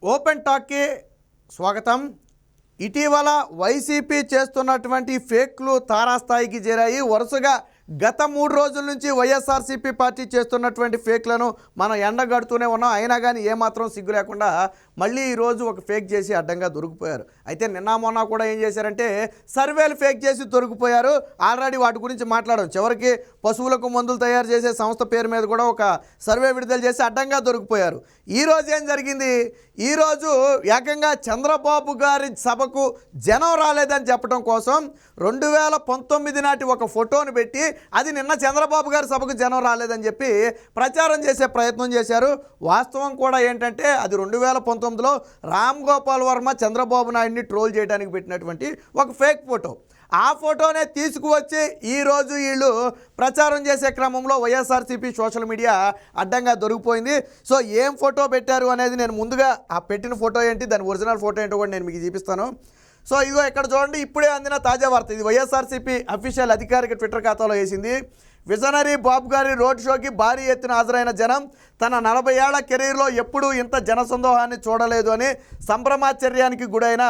Open టాక్కి స్వాగతం. ఇటీవల YCP చేస్తున్నటువంటి ఫేక్లు తారాస్థాయికి చేరాయి. వరుసగా గత 3 రోజుల నుంచి వైఎస్ఆర్సీపీ పార్టీ చేస్తున్నటువంటి ఫేక్లను మనం ఎండగడుతూనే ఉన్నాం. అయినా కానీ ఏమాత్రం సిగ్గు లేకుండా మళ్ళీ ఈరోజు ఒక ఫేక్ చేసి అడ్డంగా దొరికిపోయారు. అయితే నిన్న మొన్న కూడా ఏం చేశారంటే సర్వేలు ఫేక్ చేసి దొరికిపోయారు. ఆల్రెడీ వాటి గురించి మాట్లాడాం. చివరికి పశువులకు మందులు తయారు చేసే సంస్థ పేరు మీద కూడా ఒక సర్వే విడుదల చేసి అడ్డంగా దొరికిపోయారు. ఈరోజు ఏం జరిగింది? ఈరోజు ఏకంగా చంద్రబాబు గారి సభకు జనం రాలేదని చెప్పడం కోసం 2019 నాటి ఒక ఫోటోను పెట్టి అది నిన్న చంద్రబాబు గారి సభకు జనం రాలేదని చెప్పి ప్రచారం చేసే ప్రయత్నం చేశారు. వాస్తవం కూడా ఏంటంటే అది 2019లో రామ్ గోపాల్ వర్మ చంద్రబాబు నాయుడిని ట్రోల్ చేయడానికి పెట్టినటువంటి ఒక ఫేక్ ఫోటో. ఆ ఫోటోనే తీసుకువచ్చి ఈరోజు వీళ్ళు ప్రచారం చేసే క్రమంలో వైఎస్ఆర్సీపీ సోషల్ మీడియా అడ్డంగా దొరికిపోయింది. సో ఏం ఫోటో పెట్టారు అనేది నేను ముందుగా ఆ పెట్టిన ఫోటో ఏంటి, దాని ఒరిజినల్ ఫోటో ఏంటో కూడా నేను మీకు చూపిస్తాను. సో ఇదిగో ఇక్కడ చూడండి, ఇప్పుడే అందిన తాజా వార్త. ఇది వైఎస్ఆర్సీపీ అఫీషియల్ అధికారిక ట్విట్టర్ ఖాతాలో వేసింది. విజనరీ బాబు గారి రోడ్ షోకి భారీ ఎత్తున హాజరైన జనం తన 40 ఏళ్ల కెరీర్లో ఎప్పుడూ ఇంత జనసందోహాన్ని చూడలేదు అని సంభ్రమాశ్చర్యానికి గురైన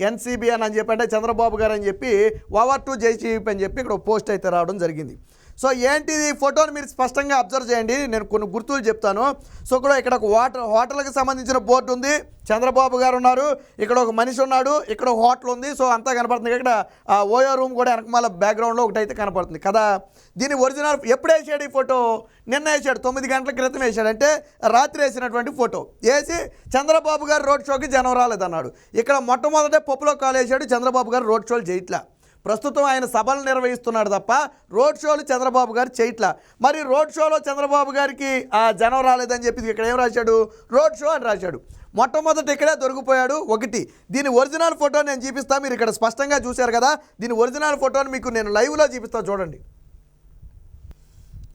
ఎన్సీబీఎన్ అని చెప్పి, అంటే చంద్రబాబు గారు అని చెప్పి, ఓవర్ టు జైసీపీ అని చెప్పి ఇక్కడ పోస్ట్ అయితే రావడం జరిగింది. సో ఏంటిది ఫోటోని మీరు స్పష్టంగా అబ్జర్వ్ చేయండి. నేను కొన్ని గుర్తులు చెప్తాను. సో కూడా ఇక్కడ ఒక హోటల్కి సంబంధించిన బోర్డు ఉంది, చంద్రబాబు గారు ఉన్నారు, ఇక్కడ ఒక మనిషి ఉన్నాడు, ఇక్కడ ఒక హోటల్ ఉంది. సో అంతా కనపడుతుంది. ఇక్కడ ఓయో రూమ్ కూడా వెనకమాల బ్యాక్గ్రౌండ్లో ఒకటైతే కనపడుతుంది కదా. దీని ఒరిజినల్ ఎప్పుడు వేసాడు ఈ ఫోటో? నిన్న వేసాడు, 9 గంటల క్రితం వేసాడు. అంటే రాత్రి వేసినటువంటి ఫోటో వేసి చంద్రబాబు గారు రోడ్ షోకి జనం రాలేదన్నాడు. ఇక్కడ మొట్టమొదటే పప్పులో కాలు వేసాడు. చంద్రబాబు గారు రోడ్ షోలు చేయట్లా. ప్రస్తుతం ఆయన సభలు నిర్వహిస్తున్నాడు తప్ప రోడ్ షోలు చంద్రబాబు గారు చేయట్లా. మరి రోడ్ షోలో చంద్రబాబు గారికి జనం రాలేదని చెప్పి ఇక్కడ ఏం రాశాడు? రోడ్ షో అని రాశాడు. మొట్టమొదటి ఇక్కడే దొరికిపోయాడు. ఒకటి దీని ఒరిజినల్ ఫోటో నేను చూపిస్తాను. మీరు ఇక్కడ స్పష్టంగా చూశారు కదా. దీని ఒరిజినల్ ఫోటోని మీకు నేను లైవ్లో చూపిస్తాను, చూడండి.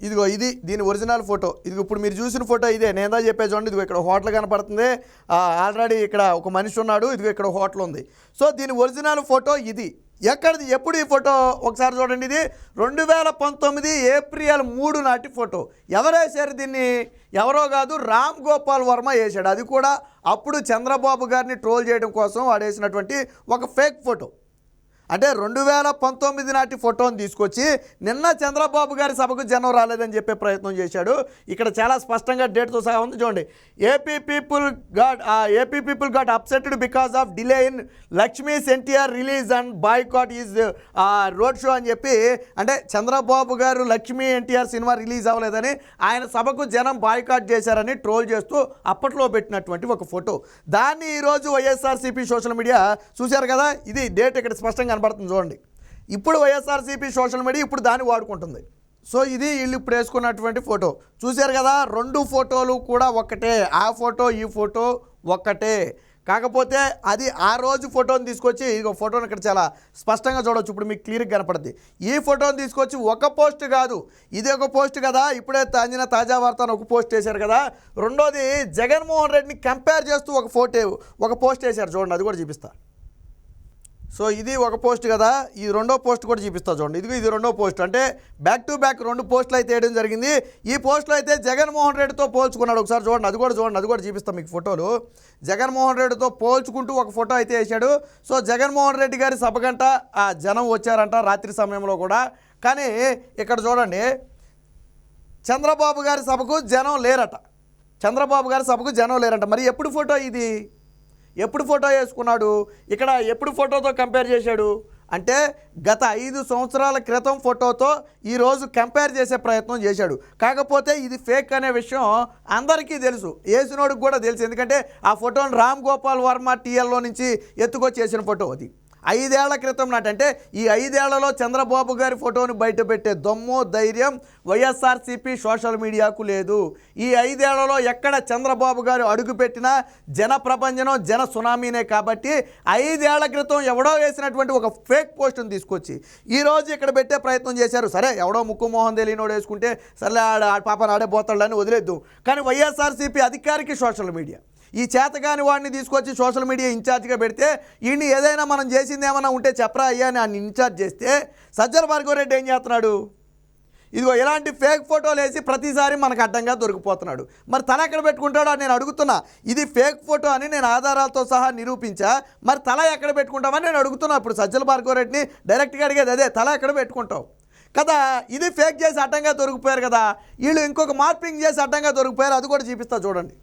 ఇదిగో ఇది దీని ఒరిజినల్ ఫోటో. ఇది ఇప్పుడు మీరు చూసిన ఫోటో ఇదే. నేనేదా చెప్పే చూడండి. ఇదిగో ఇక్కడ హోటల్ కనపడుతుంది. ఆల్రెడీ ఇక్కడ ఒక మనిషి ఉన్నాడు. ఇదిగో ఇక్కడ హోటల్ ఉంది. సో దీని ఒరిజినల్ ఫోటో ఇది. ఎక్కడిది? ఎప్పుడు ఈ ఫోటో ఒకసారి చూడండి. ఇది 2019 ఏప్రిల్ 3 నాటి ఫోటో. ఎవరు వేశారు దీన్ని? ఎవరో కాదు, రామ్ గోపాల్ వర్మ వేశాడు. అది కూడా అప్పుడు చంద్రబాబు గారిని ట్రోల్ చేయడం కోసం వాడు వేసినటువంటి ఒక ఫేక్ ఫోటో. అంటే 2019 నాటి ఫోటోని తీసుకొచ్చి నిన్న చంద్రబాబు గారి సభకు జనం రాలేదని చెప్పే ప్రయత్నం చేశాడు. ఇక్కడ చాలా స్పష్టంగా డేట్తో సహా ఉంది, చూడండి. AP people got upsetted because of delay in Lakshmi's NTR release and boycott is road show అని చెప్పి, అంటే చంద్రబాబు గారు లక్ష్మీ ఎన్టీఆర్ సినిమా రిలీజ్ అవ్వలేదని ఆయన సభకు జనం బాయ్కాట్ చేశారని ట్రోల్ చేస్తూ అప్పట్లో పెట్టినటువంటి ఒక ఫోటో. దాన్ని ఈరోజు వైఎస్ఆర్సీపీ సోషల్ మీడియా చూశారు కదా. ఇది డేట్ ఇక్కడ స్పష్టంగా కనబడుతుంది, చూడండి. ఇప్పుడు వైఎస్ఆర్సీపీ సోషల్ మీడియా ఇప్పుడు దాన్ని వాడుకుంటుంది. సో ఇది వీళ్ళు ఇప్పుడు వేసుకున్నటువంటి ఫోటో చూశారు కదా. 2 ఫోటోలు కూడా ఒక్కటే. ఆ ఫోటో ఈ ఫోటో ఒక్కటే. కాకపోతే అది ఆ రోజు ఫోటోని తీసుకొచ్చి ఇక ఫోటోని ఇక్కడ చాలా స్పష్టంగా చూడవచ్చు. ఇప్పుడు మీకు క్లియర్గా కనపడుతుంది. ఈ ఫోటోని తీసుకొచ్చి ఒక పోస్ట్ కాదు, ఇది ఒక పోస్ట్ కదా. ఇప్పుడే అందిన తాజా వార్తను ఒక పోస్ట్ వేశారు కదా. రెండోది జగన్మోహన్ రెడ్డిని కంపేర్ చేస్తూ ఒక పోస్ట్ వేశారు, చూడండి. అది కూడా చూపిస్తా. సో ఇది ఒక పోస్ట్ కదా. ఈ రెండో పోస్ట్ కూడా చూపిస్తా, చూడండి. ఇది రెండో పోస్ట్. అంటే బ్యాక్ టు బ్యాక్ 2 పోస్టులు అయితే వేయడం జరిగింది. ఈ పోస్టులో అయితే జగన్మోహన్ రెడ్డితో పోల్చుకున్నాడు. ఒకసారి చూడండి, అది కూడా చూపిస్తాం మీకు ఫోటోలు. జగన్మోహన్ రెడ్డితో పోల్చుకుంటూ ఒక ఫోటో అయితే వేశాడు. సో జగన్మోహన్ రెడ్డి గారి సభ గంట జనం వచ్చారంట రాత్రి సమయంలో కూడా. కానీ ఇక్కడ చూడండి, చంద్రబాబు గారి సభకు జనం లేరట. మరి ఎప్పుడు ఫోటో ఇది? ఎప్పుడు ఫోటో వేసుకున్నాడు? ఇక్కడ ఎప్పుడు ఫోటోతో కంపేర్ చేశాడు అంటే గత 5 సంవత్సరాల క్రితం ఫోటోతో ఈరోజు కంపేర్ చేసే ప్రయత్నం చేశాడు. కాకపోతే ఇది ఫేక్ అనే విషయం అందరికీ తెలుసు, వేసినోడికి కూడా తెలుసు. ఎందుకంటే ఆ ఫోటోని రామ్ గోపాల్ వర్మ టీఎల్లో నుంచి ఎత్తుకొచ్చి వేసిన ఫోటో అది 5 ఏళ్ల క్రితం నాటి. అంటే ఈ 5 ఏళ్లలో చంద్రబాబు గారి ఫోటోని బయటపెట్టే దమ్ము ధైర్యం వైఎస్ఆర్సీపీ సోషల్ మీడియాకు లేదు. ఈ 5 ఏళ్లలో ఎక్కడ చంద్రబాబు గారు అడుగుపెట్టినా జన ప్రపంచనం జన సునామీనే. కాబట్టి 5 ఏళ్ల క్రితం ఎవడో వేసినటువంటి ఒక ఫేక్ పోస్టును తీసుకొచ్చి ఈరోజు ఇక్కడ పెట్టే ప్రయత్నం చేశారు. సరే, ఎవడో ముక్కు మోహన్ తెలియనోడు వేసుకుంటే సరే పాప ఆడే పోతాడని వదిలేద్దు. కానీ వైఎస్ఆర్సీపీ అధికారిక సోషల్ మీడియా ఈ చేతగాని వాడిని తీసుకొచ్చి సోషల్ మీడియా ఇన్ఛార్జ్గా పెడితే ఈయన్ని ఏదైనా మనం చేసింది ఏమైనా ఉంటే చెప్పరా అయ్యా అని ఆయన ఇన్ఛార్జ్ చేస్తే సజ్జల భార్గవ రెడ్డి ఏం చేస్తున్నాడు? ఇదిగో ఇలాంటి ఫేక్ ఫోటోలు వేసి ప్రతిసారి మనకు అడ్డంగా దొరికిపోతున్నాడు. మరి తల ఎక్కడ పెట్టుకుంటాడో నేను అడుగుతున్నా. ఇది ఫేక్ ఫోటో అని నేను ఆధారాలతో సహా నిరూపించా, మరి తల ఎక్కడ పెట్టుకుంటామని నేను అడుగుతున్నా. ఇప్పుడు సజ్జల భార్గవరెడ్డిని డైరెక్ట్గా అడిగేది అదే, తల ఎక్కడ పెట్టుకుంటావు కదా. ఇది ఫేక్ చేసి అడ్డంగా దొరికిపోయారు కదా. వీళ్ళు ఇంకొక మార్పింగ్ చేసి అడ్డంగా దొరికిపోయారు, అది కూడా చూపిస్తా చూడండి.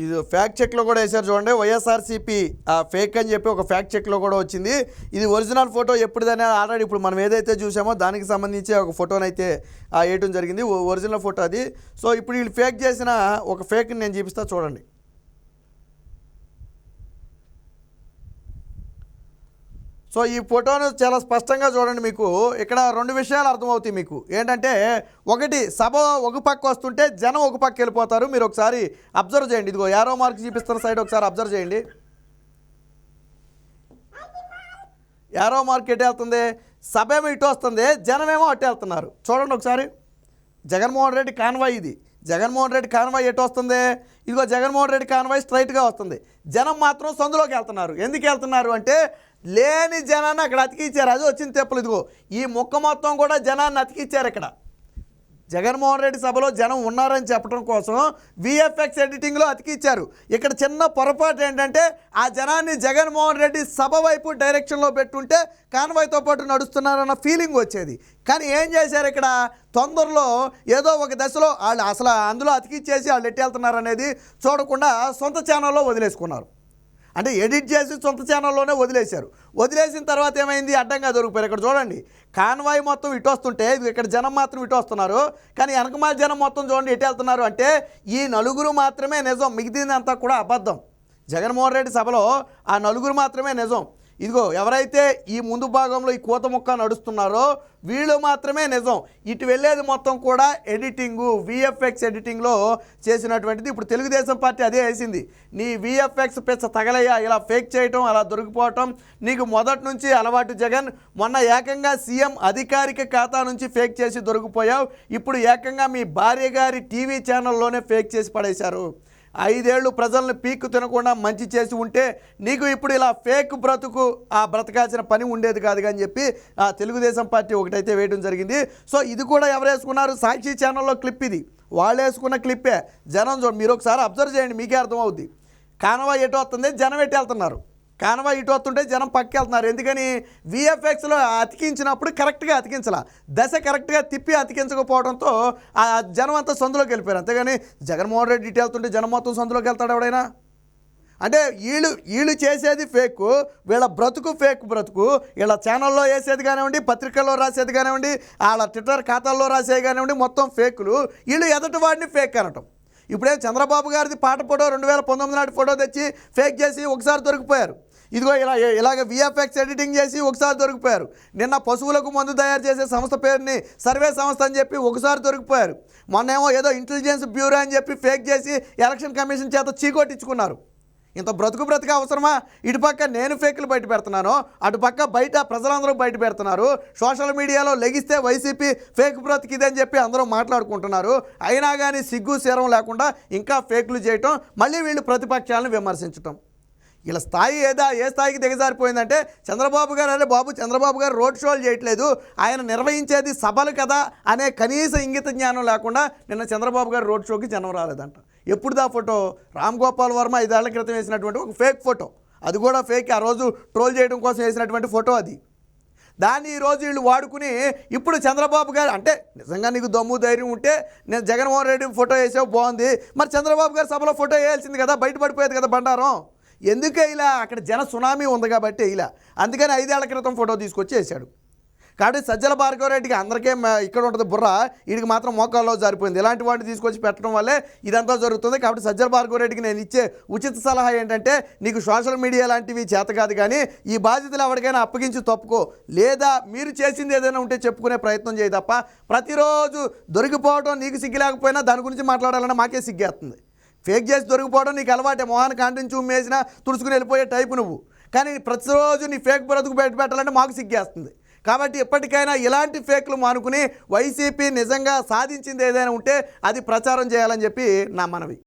ఇది ఫ్యాక్ట్ చెక్లో కూడా వేశారు చూడండి. వైఎస్ఆర్సీపీ ఫేక్ అని చెప్పి ఒక ఫ్యాక్ట్ చెక్లో కూడా వచ్చింది. ఇది ఒరిజినల్ ఫోటో ఎప్పుడుదనే ఆల్రెడీ ఇప్పుడు మనం ఏదైతే చూసామో దానికి సంబంధించి ఒక ఫోటోని అయితే వేయటం జరిగింది. ఒరిజినల్ ఫోటో అది. సో ఇప్పుడు వీళ్ళు ఫేక్ చేసిన ఒక ఫేక్ని నేను చూపిస్తా చూడండి. సో ఈ ఫోటోను చాలా స్పష్టంగా చూడండి. మీకు ఇక్కడ 2 విషయాలు అర్థమవుతాయి మీకు. ఏంటంటే ఒకటి, సభ ఒక పక్క వస్తుంటే జనం ఒక పక్క వెళ్ళిపోతారు. మీరు ఒకసారి అబ్జర్వ్ చేయండి. ఇదిగో యారో మార్క్ చూపిస్తున్న సైడ్ ఒకసారి అబ్జర్వ్ చేయండి. యారో మార్క్ ఎటు వెళ్తుంది, సభ ఏమో ఇటు వస్తుంది, జనమేమో అటు వెళ్తున్నారు. చూడండి ఒకసారి. జగన్మోహన్ రెడ్డి కాన్వాయ్ ఇది. జగన్మోహన్ రెడ్డి కాన్వాయ్ ఎటు వస్తుంది, ఇదిగో జగన్మోహన్ రెడ్డి కాన్వాయ్ స్ట్రైట్గా వస్తుంది. జనం మాత్రం సందులోకి వెళ్తున్నారు. ఎందుకు వెళ్తున్నారు అంటే లేని జనాన్ని అక్కడ అతికిచ్చారు. అది వచ్చింది తెప్పలు. ఇదిగో ఈ ముక్క మొత్తం కూడా జనాన్ని అతికిచ్చారు. ఇక్కడ జగన్మోహన్ రెడ్డి సభలో జనం ఉన్నారని చెప్పడం కోసం విఎఫ్ఎక్స్ ఎడిటింగ్లో అతికిచ్చారు. ఇక్కడ చిన్న పొరపాటు ఏంటంటే ఆ జనాన్ని జగన్మోహన్ రెడ్డి సభ వైపు డైరెక్షన్లో పెట్టుంటే కాన్వాయ్తో పాటు నడుస్తున్నారన్న ఫీలింగ్ వచ్చేది. కానీ ఏం చేశారు, ఇక్కడ తొందరలో ఏదో ఒక దశలో వాళ్ళు అసలు అందులో అతికిచ్చేసి వాళ్ళు ఎట్టి వెళ్తున్నారు అనేది చూడకుండా సొంత ఛానల్లో వదిలేసుకున్నారు. అంటే ఎడిట్ చేసి సొంత ఛానల్లోనే వదిలేశారు. వదిలేసిన తర్వాత ఏమైంది, అడ్డంగా దొరికిపోయారు. ఇక్కడ చూడండి, కాన్వాయ్ మొత్తం ఇటు వస్తుంటే ఇక్కడ జనం మాత్రం ఇటు వస్తున్నారు. కానీ వెనకమాల జనం మొత్తం చూడండి ఎటు వెళ్తున్నారు అంటే ఈ నలుగురు మాత్రమే నిజం, మిగిలిందంతా కూడా అబద్ధం. జగన్మోహన్ రెడ్డి సభలో ఆ నలుగురు మాత్రమే నిజం. ఇదిగో ఎవరైతే ఈ ముందు భాగంలో ఈ కోత ముక్క నడుస్తున్నారో వీళ్ళు మాత్రమే నిజం. ఇటు వెళ్ళేది మొత్తం కూడా ఎడిటింగు, విఎఫ్ఎక్స్ ఎడిటింగ్లో చేసినటువంటిది. ఇప్పుడు తెలుగుదేశం పార్టీ అదే వేసింది. నీ విఎఫ్ఎక్స్ పెచ్చ తగలయ్యా, ఇలా ఫేక్ చేయటం, అలా దొరికిపోవటం నీకు మొదటి నుంచి అలవాటు జగన్. మొన్న ఏకంగా సీఎం అధికారిక ఖాతా నుంచి ఫేక్ చేసి దొరికిపోయావు. ఇప్పుడు ఏకంగా మీ భార్య గారి టీవీ ఛానల్లోనే ఫేక్ చేసి పడేశారు. 5 ఏళ్ళు ప్రజలను పీక్కు తినకుండా మంచి చేసి ఉంటే నీకు ఇప్పుడు ఇలా ఫేక్ బ్రతుకు బ్రతకాల్సిన పని ఉండేది కాదుగా అని చెప్పి తెలుగుదేశం పార్టీ ఒకటైతే వేయడం జరిగింది. సో ఇది కూడా ఎవరు వేసుకున్నారు, సాక్షి ఛానల్లో క్లిప్. ఇది వాళ్ళు వేసుకున్న క్లిప్పే. జనం చూడండి, మీరు ఒకసారి అబ్జర్వ్ చేయండి, మీకే అర్థమవుద్ది. కాన్వాయ్ ఎటు వస్తుంది, జనం ఎటు వెళ్తున్నారు. కాన్వాయ్ ఇటు వస్తుంటే జనం పక్కకి వెళ్తున్నారు. ఎందుకని, విఎఫ్ఎక్స్లో అతికించినప్పుడు కరెక్ట్గా అతికించాల, దశ కరెక్ట్గా తిప్పి అతికించకపోవడంతో ఆ జనం అంతా సందులోకి వెళ్ళిపోయారు. అంతేగాని జగన్మోహన్ రెడ్డి ఇటు వెళ్తుంటే జనం మొత్తం సందులోకి వెళ్తాడు ఎవడైనా? అంటే వీళ్ళు చేసేది ఫేక్, వీళ్ళ బ్రతుకు ఫేక్ బ్రతుకు. వీళ్ళ ఛానల్లో వేసేది కానివ్వండి, పత్రికల్లో రాసేది కానివ్వండి, వాళ్ళ ట్విట్టర్ ఖాతాల్లో రాసేది కానివ్వండి, మొత్తం ఫేకులు. వీళ్ళు ఎదుటి వాడిని ఫేక్ అనటం. ఇప్పుడేం చంద్రబాబు గారిది పాట ఫోటో 2019 నాటి ఫోటో తెచ్చి ఫేక్ చేసి ఒకసారి దొరికిపోయారు. ఇదిగో ఇలాగ విఎఫ్ఎక్స్ ఎడిటింగ్ చేసి ఒకసారి దొరికిపోయారు. నిన్న పశువులకు మందు తయారు చేసే సంస్థ పేరుని సర్వే సంస్థ అని చెప్పి ఒకసారి దొరికిపోయారు. మొన్నేమో ఏదో ఇంటెలిజెన్స్ బ్యూరో అని చెప్పి ఫేక్ చేసి ఎలక్షన్ కమిషన్ చేత చీకొట్టించుకున్నారు. ఇంత బ్రతుకు అవసరమా? ఇటుపక్క నేను ఫేక్లు బయట పెడుతున్నాను, అటుపక్క బయట ప్రజలందరూ బయట పెడుతున్నారు. సోషల్ మీడియాలో లెగిస్తే వైసీపీ ఫేక్ బ్రతుకు ఇదని చెప్పి అందరూ మాట్లాడుకుంటున్నారు. అయినా కానీ సిగ్గు శరం లేకుండా ఇంకా ఫేక్లు చేయటం, మళ్ళీ వీళ్ళు ప్రతిపక్షాలను విమర్శించటం. ఇలా స్థాయి ఏ స్థాయికి దిగజారిపోయిందంటే చంద్రబాబు గారు రోడ్ షోలు చేయట్లేదు, ఆయన నిర్వహించేది సభలు కదా అనే కనీస ఇంగిత జ్ఞానం లేకుండా నిన్న చంద్రబాబు గారు రోడ్ షోకి జనం రాలేదంట. ఎప్పుడుదా ఫోటో? రామ్ గోపాల్ వర్మ 5 ఏళ్ల క్రితం వేసినటువంటి ఒక ఫేక్ ఫోటో. అది కూడా ఫేక్, ఆ రోజు ట్రోల్ చేయడం కోసం వేసినటువంటి ఫోటో అది. దాన్ని ఈరోజు వీళ్ళు వాడుకుని ఇప్పుడు చంద్రబాబు గారు అంటే నిజంగా నీకు దమ్ము ధైర్యం ఉంటే నేను జగన్మోహన్ రెడ్డి ఫోటో వేసావు బాగుంది, మరి చంద్రబాబు గారు సభలో ఫోటో వేయాల్సింది కదా, బయటపడిపోయేది కదా బండారం. ఎందుకే ఇలా? అక్కడ జన సునామీ ఉంది కాబట్టి ఇలా. అందుకని 5 ఏళ్ల క్రితం ఫోటో తీసుకొచ్చి వేశాడు. కాబట్టి సజ్జల భార్గవరెడ్డికి అందరికీ ఇక్కడ ఉంటుంది బుర్ర, వీడికి మాత్రం మోకాల్లో జారిపోయింది. ఇలాంటి వాటిని తీసుకొచ్చి పెట్టడం వల్లే ఇదంతా జరుగుతుంది. కాబట్టి సజ్జల భార్గవరెడ్డికి నేను ఇచ్చే ఉచిత సలహా ఏంటంటే, నీకు సోషల్ మీడియా లాంటివి చేత కాదు, కానీ ఈ బాధ్యతలు ఎవరికైనా అప్పగించి తప్పుకో, లేదా మీరు చేసింది ఏదైనా ఉంటే చెప్పుకునే ప్రయత్నం చేయి తప్ప ప్రతిరోజు దొరికిపోవడం నీకు సిగ్గు లేకపోయినా దాని గురించి మాట్లాడాలన్నా మాకే సిగ్గేస్తుంది. ఫేక్ చేసి దొరికిపోవడం నీకు అలవాటే, మొహాన్ని కాంటించి ఉమ్మేసినా తుడుచుకుని వెళ్ళిపోయే టైపు నువ్వు. కానీ ప్రతిరోజు నీ ఫేక్ బ్రతుకు బయట పెట్టాలంటే మాకు సిగ్గేస్తుంది. కాబట్టి ఎప్పటికైనా ఇలాంటి ఫేక్లు మానుకుని వైసీపీ నిజంగా సాధించింది ఏదైనా ఉంటే అది ప్రచారం చేయాలని చెప్పి నా మనవి.